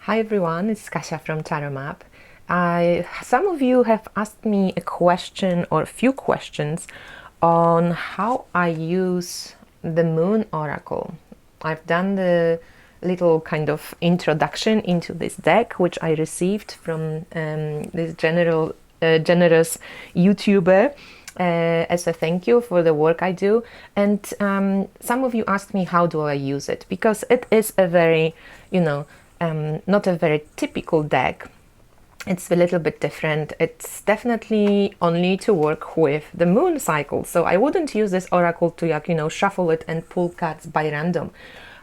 Hi everyone, it's Kasia from TarotMap. Some of you have asked me a question or a few questions on how I use the Moon Oracle. I've done the little kind of introduction into this deck, which I received from this generous YouTuber as a thank you for the work I do. And some of you asked me how do I use it, because it is a very, not a very typical deck. It's a little bit different. It's definitely only to work with the moon cycle. So I wouldn't use this oracle to, shuffle it and pull cards by random.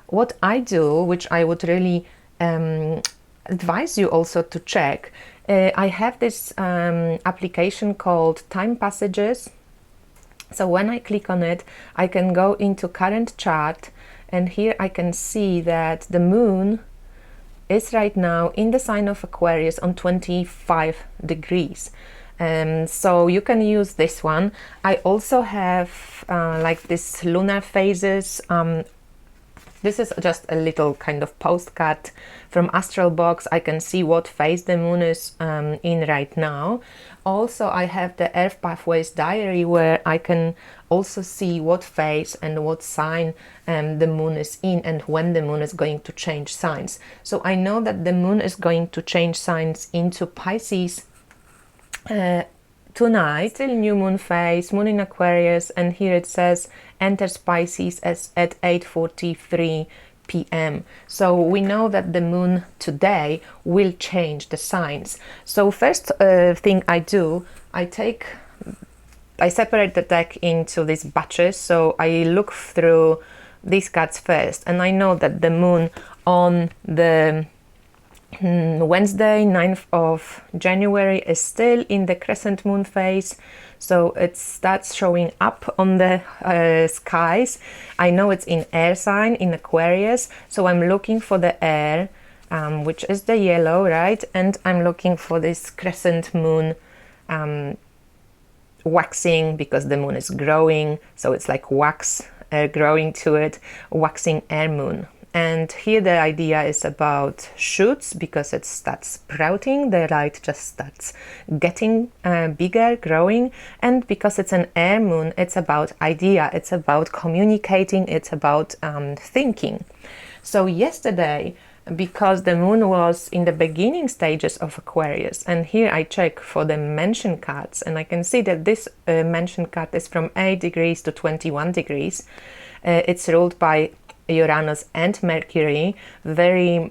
What I do, which I would really advise you also to check, I have this application called Time Passages. So when I click on it, I can go into current chart, and here I can see that the moon is right now in the sign of Aquarius on 25 degrees. So you can use this one. I also have like this lunar phases. This is just a little kind of postcard from Astral Box. I can see what phase the moon is in right now. Also, I have the Earth Pathways diary, where I can also see what phase and what sign the moon is in and when the moon is going to change signs. So I know that the moon is going to change signs into Pisces tonight, still new moon phase, moon in Aquarius, and here it says enters Pisces at 8:43 p.m. So we know that the moon today will change the signs. So first thing I do, I separate the deck into these batches. So I look through these cards first, and I know that the moon on the Wednesday, 9th of January, is still in the crescent moon phase. So it starts showing up on the skies. I know it's in air sign, in Aquarius. So I'm looking for the air, which is the yellow, right? And I'm looking for this crescent moon waxing, because the moon is growing. So it's like wax growing to it, waxing air moon. And here the idea is about shoots, because it starts sprouting, the light just starts getting bigger, growing. And because it's an air moon, it's about idea, it's about communicating, it's about thinking. So yesterday, because the moon was in the beginning stages of Aquarius, and here I check for the mention cards, and I can see that this mention card is from 8 degrees to 21 degrees. It's ruled by Uranus and Mercury, very,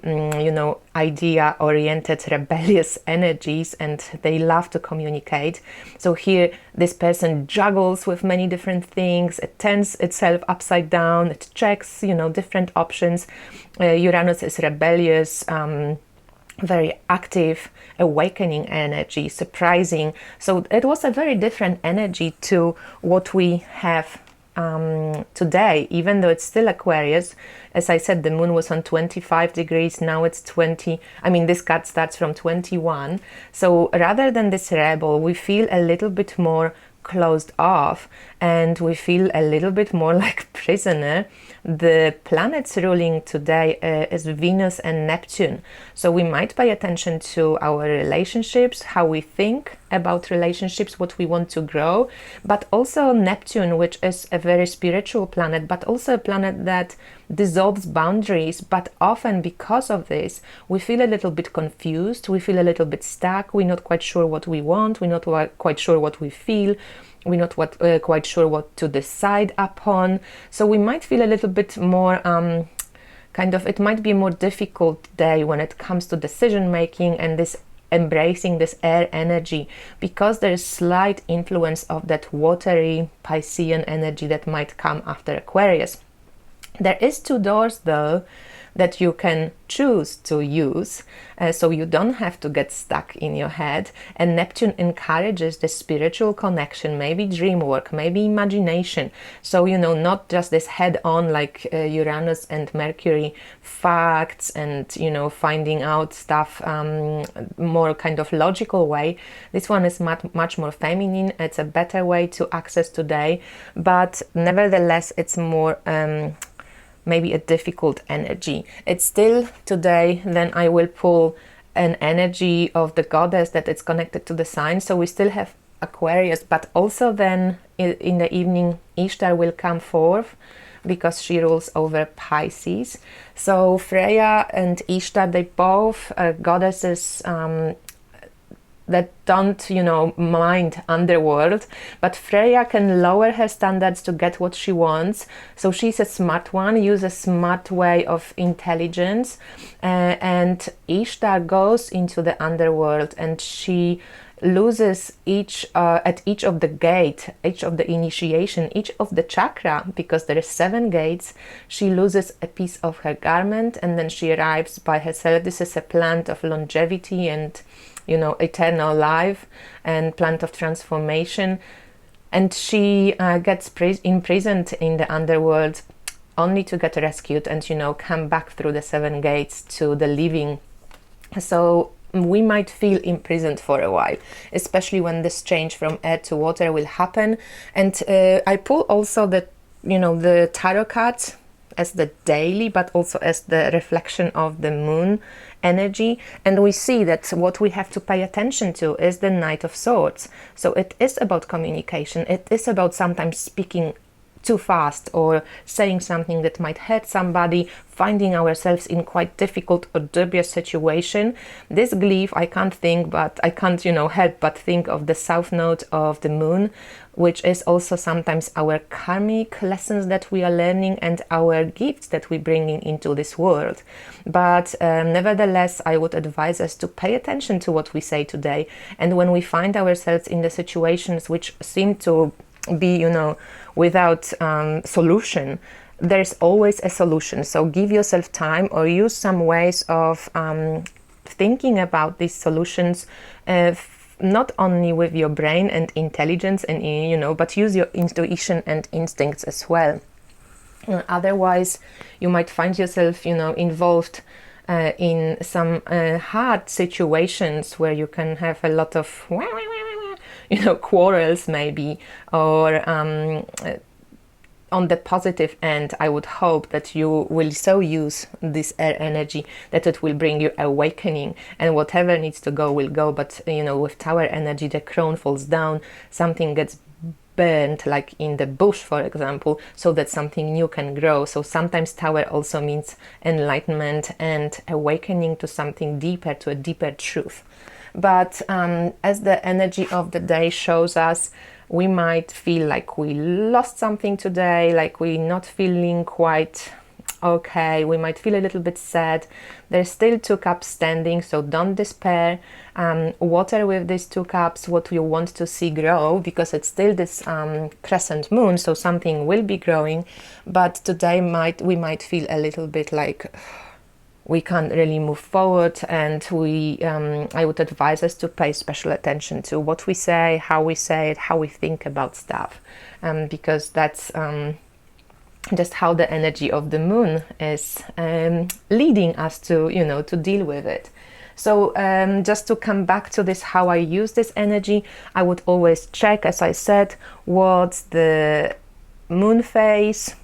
idea-oriented, rebellious energies, and they love to communicate. So here, this person juggles with many different things. It turns itself upside down. It checks, different options. Uranus is rebellious, very active, awakening energy, surprising. So it was a very different energy to what we have today, even though it's still Aquarius. As I said, the moon was on 25 degrees, now it's 20. This card starts from 21. So rather than this rebel, we feel a little bit more closed off, and we feel a little bit more like prisoner. The planets ruling today is Venus and Neptune. So we might pay attention to our relationships, how we think about relationships, what we want to grow, but also Neptune, which is a very spiritual planet, but also a planet that dissolves boundaries. But often because of this, we feel a little bit confused, we feel a little bit stuck, we're not quite sure what we want, we're not quite sure what we feel, we're not quite sure what to decide upon. So we might feel a little bit more it might be a more difficult day when it comes to decision making and this embracing this air energy, because there is slight influence of that watery Piscean energy that might come after Aquarius. There is 2 doors though that you can choose to use, so you don't have to get stuck in your head. And Neptune encourages the spiritual connection, maybe dream work, maybe imagination. So, not just this head-on like Uranus and Mercury facts and, finding out stuff more kind of logical way. This one is much more feminine. It's a better way to access today, but nevertheless, it's more maybe a difficult energy. It's still today, then I will pull an energy of the goddess that it's connected to the sign. So we still have Aquarius, but also then in the evening, Ishtar will come forth because she rules over Pisces. So Freya and Ishtar, they both goddesses that don't, mind underworld, but Freya can lower her standards to get what she wants. So she's a smart one, use a smart way of intelligence, and Ishtar goes into the underworld and she loses at each of the gate, each of the initiation, each of the chakra, because there are 7 gates. She loses a piece of her garment and then she arrives by herself. This is a plant of longevity and eternal life and plant of transformation, and she gets imprisoned in the underworld only to get rescued and come back through the 7 gates to the living. So we might feel imprisoned for a while, especially when this change from air to water will happen. And I pull also the tarot cards as the daily, but also as the reflection of the moon energy. And we see that what we have to pay attention to is the Knight of Swords. So it is about communication. It is about sometimes speaking too fast or saying something that might hurt somebody, finding ourselves in quite difficult or dubious situation. This glyph, I can't help but think of the south node of the moon, which is also sometimes our karmic lessons that we are learning and our gifts that we're bringing into this world. But nevertheless, I would advise us to pay attention to what we say today. And when we find ourselves in the situations which seem to be, without solution, there's always a solution. So give yourself time or use some ways of thinking about these solutions, not only with your brain and intelligence and but use your intuition and instincts as well. Otherwise you might find yourself involved in some hard situations where you can have a lot of quarrels maybe, or on the positive end, I would hope that you will so use this air energy that it will bring you awakening, and whatever needs to go will go. But with tower energy, the crown falls down, something gets burned, like in the bush, for example, so that something new can grow. So sometimes tower also means enlightenment and awakening to something deeper, to a deeper truth. But as the energy of the day shows us, we might feel like we lost something today, like we're not feeling quite okay. We might feel a little bit sad. There's still 2 cups standing, so don't despair. Water with these 2 cups what you want to see grow, because it's still this crescent moon, so something will be growing. But today we might feel a little bit like we can't really move forward, and I would advise us to pay special attention to what we say, how we say it, how we think about stuff, because that's just how the energy of the moon is leading us to deal with it. So just to come back to this, how I use this energy, I would always check, as I said, what's the moon phase.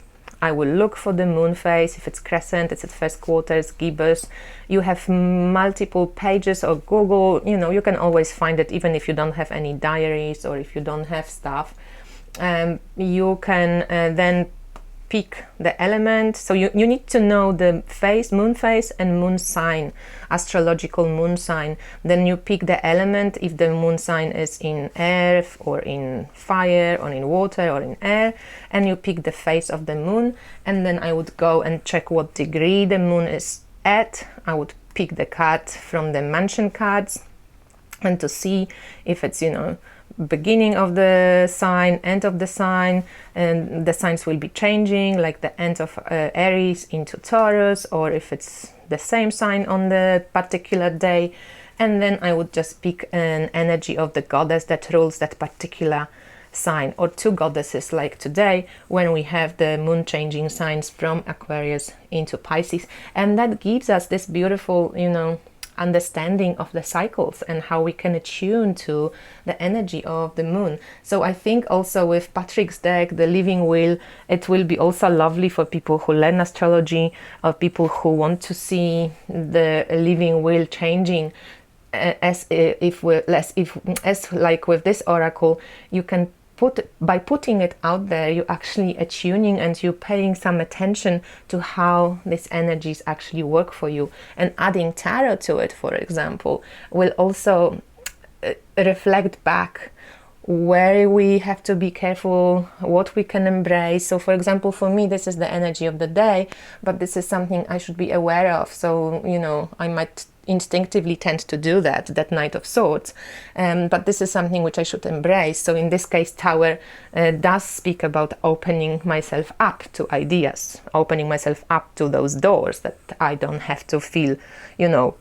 I will look for the moon phase. If it's crescent, it's at first quarters, gibbous. You have multiple pages, or Google, you can always find it, even if you don't have any diaries or if you don't have stuff. You can then pick the element. So you need to know the phase, moon phase and moon sign, astrological moon sign. Then you pick the element, if the moon sign is in earth or in fire or in water or in air, and you pick the phase of the moon. And then I would go and check what degree the moon is at. I would pick the card from the mansion cards, and to see if it's beginning of the sign, end of the sign, and the signs will be changing, like the end of Aries into Taurus, or if it's the same sign on the particular day. And then I would just pick an energy of the goddess that rules that particular sign, or 2 goddesses, like today when we have the moon changing signs from Aquarius into Pisces. And that gives us this beautiful understanding of the cycles and how we can attune to the energy of the moon. So I think also with Patrick's deck, the Living Wheel, it will be also lovely for people who learn astrology, or people who want to see the living wheel changing. As like with this oracle, you can by putting it out there, you actually attuning and you paying some attention to how these energies actually work for you. And adding tarot to it, for example, will also reflect back where we have to be careful, what we can embrace. So for example, for me, this is the energy of the day, but this is something I should be aware of. So, you know, I might instinctively tend to do that Knight of Swords, but this is something which I should embrace. So in this case, Tower does speak about opening myself up to ideas, opening myself up to those doors that I don't have to feel, you know,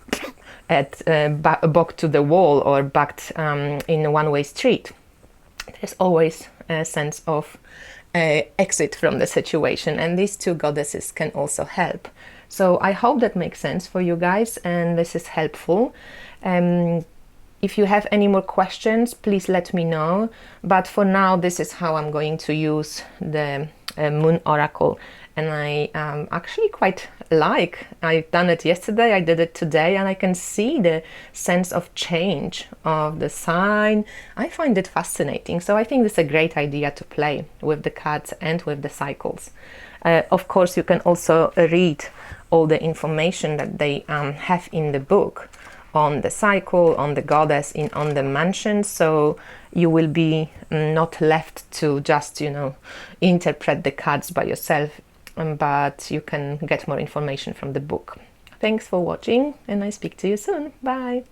at back to the wall or backed in a one-way street. There's always a sense of exit from the situation, and these two goddesses can also help. So I hope that makes sense for you guys and this is helpful. If you have any more questions, please let me know. But for now, this is how I'm going to use the Moon Oracle. And I actually quite like. I've done it yesterday, I did it today, and I can see the sense of change of the sign. I find it fascinating. So I think this is a great idea to play with the cards and with the cycles. Of course, you can also read all the information that they have in the book on the cycle, on the goddess, on the mansion. So you will be not left to just, you know, interpret the cards by yourself, but you can get more information from the book. Thanks for watching, and I speak to you soon. Bye!